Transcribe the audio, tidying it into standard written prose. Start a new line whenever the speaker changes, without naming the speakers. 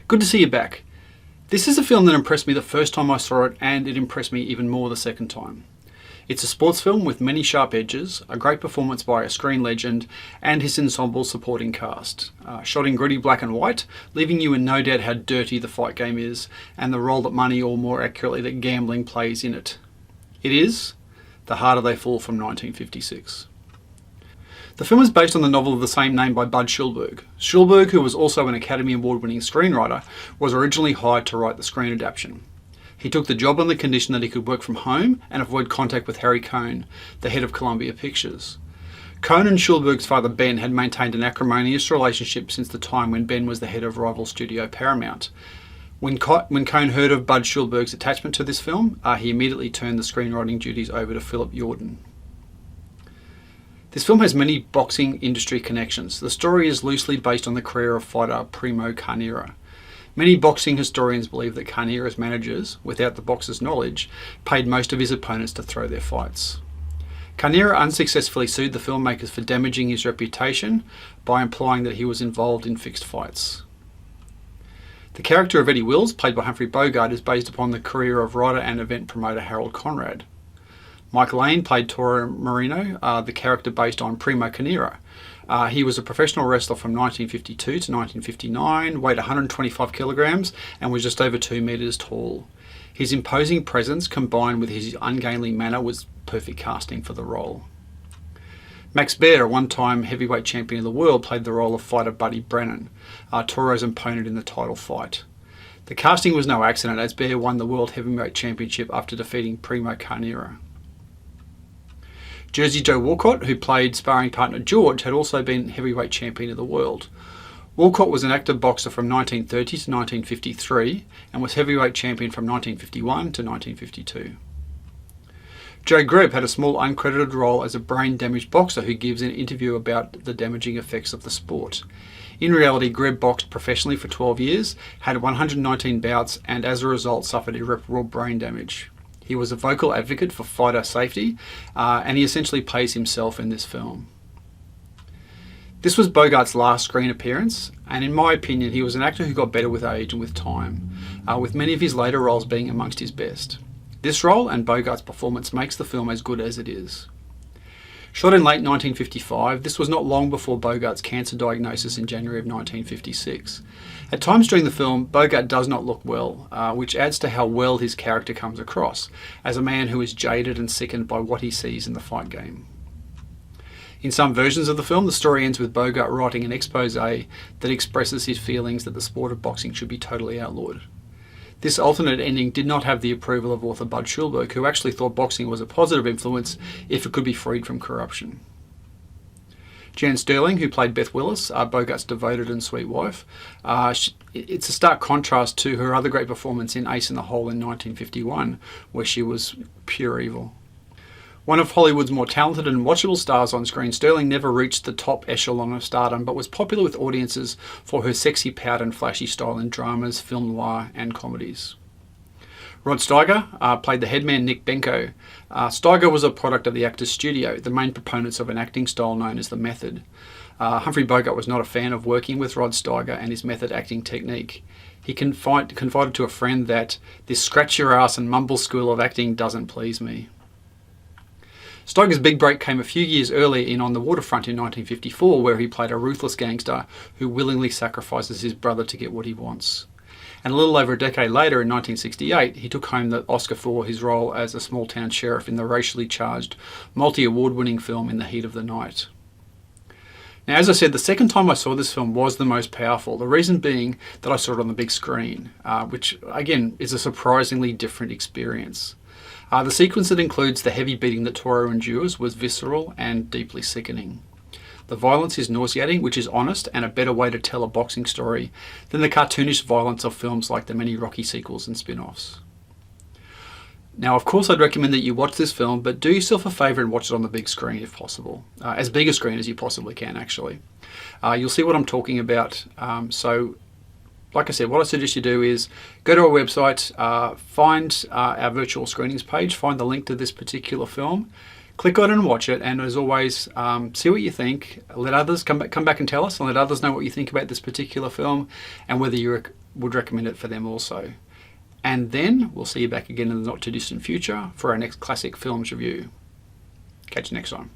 Good to see you back. This is a film that impressed me the first time I saw it, and it impressed me even more the second time. It's a sports film with many sharp edges, a great performance by a screen legend, and his ensemble supporting cast. Shot in gritty black and white, leaving you in no doubt how dirty the fight game is, and the role that money, or more accurately that gambling, plays in it. It is The Harder They Fall from 1956. The film is based on the novel of the same name by Budd Schulberg. Schulberg, who was also an Academy Award-winning screenwriter, was originally hired to write the screen adaptation. He took the job on the condition that he could work from home and avoid contact with Harry Cohn, the head of Columbia Pictures. Cohn and Schulberg's father Ben had maintained an acrimonious relationship since the time when Ben was the head of rival studio Paramount. When Cohn heard of Budd Schulberg's attachment to this film, he immediately turned the screenwriting duties over to Philip Yordan. This film has many boxing industry connections. The story is loosely based on the career of fighter Primo Carnera. Many boxing historians believe that Carnera's managers, without the boxer's knowledge, paid most of his opponents to throw their fights. Carnera unsuccessfully sued the filmmakers for damaging his reputation by implying that he was involved in fixed fights. The character of Eddie Wills, played by Humphrey Bogart, is based upon the career of writer and event promoter Harold Conrad. Mike Lane played Toro Marino, the character based on Primo Carnera. He was a professional wrestler from 1952 to 1959, weighed 125 kilograms, and was just over 2 meters tall. His imposing presence combined with his ungainly manner was perfect casting for the role. Max Baer, a one-time heavyweight champion of the world, played the role of fighter Buddy Brennan, Toro's opponent in the title fight. The casting was no accident, as Baer won the World Heavyweight Championship after defeating Primo Carnera. Jersey Joe Walcott, who played sparring partner George, had also been heavyweight champion of the world. Walcott was an active boxer from 1930 to 1953 and was heavyweight champion from 1951 to 1952. Joe Greb had a small uncredited role as a brain-damaged boxer who gives an interview about the damaging effects of the sport. In reality, Greb boxed professionally for 12 years, had 119 bouts, and as a result suffered irreparable brain damage. He was a vocal advocate for fighter safety, and he essentially plays himself in this film. This was Bogart's last screen appearance, and in my opinion he was an actor who got better with age and with time, with many of his later roles being amongst his best. This role and Bogart's performance makes the film as good as it is. Shot in late 1955, this was not long before Bogart's cancer diagnosis in January of 1956. At times during the film, Bogart does not look well, which adds to how well his character comes across, as a man who is jaded and sickened by what he sees in the fight game. In some versions of the film, the story ends with Bogart writing an expose that expresses his feelings that the sport of boxing should be totally outlawed. This alternate ending did not have the approval of author Budd Schulberg, who actually thought boxing was a positive influence if it could be freed from corruption. Jan Sterling, who played Beth Willis, Bogart's devoted and sweet wife, it's a stark contrast to her other great performance in Ace in the Hole in 1951, where she was pure evil. One of Hollywood's more talented and watchable stars on screen, Sterling never reached the top echelon of stardom, but was popular with audiences for her sexy pout and flashy style in dramas, film noir, and comedies. Rod Steiger played the headman Nick Benko. Steiger was a product of the Actors Studio, the main proponents of an acting style known as the method. Humphrey Bogart was not a fan of working with Rod Steiger and his method acting technique. He confided to a friend that this scratch your ass and mumble school of acting doesn't please me. Steiger's big break came a few years earlier in On the Waterfront in 1954, where he played a ruthless gangster who willingly sacrifices his brother to get what he wants. And a little over a decade later, in 1968, he took home the Oscar for his role as a small-town sheriff in the racially charged, multi-award-winning film In the Heat of the Night. Now, as I said, the second time I saw this film was the most powerful, the reason being that I saw it on the big screen, which, again, is a surprisingly different experience. The sequence that includes the heavy beating that Toro endures was visceral and deeply sickening. The violence is nauseating, which is honest and a better way to tell a boxing story than the cartoonish violence of films like the many Rocky sequels and spin-offs. Now, of course, I'd recommend that you watch this film, but do yourself a favour and watch it on the big screen if possible. As big a screen as you possibly can, actually. You'll see what I'm talking about. Like I said, what I suggest you do is go to our website, find our virtual screenings page, find the link to this particular film, click on it and watch it, and as always, see what you think. Let others come back and tell us, and let others know what you think about this particular film and whether you would recommend it for them also. And then we'll see you back again in the not too distant future for our next classic films review. Catch you next time.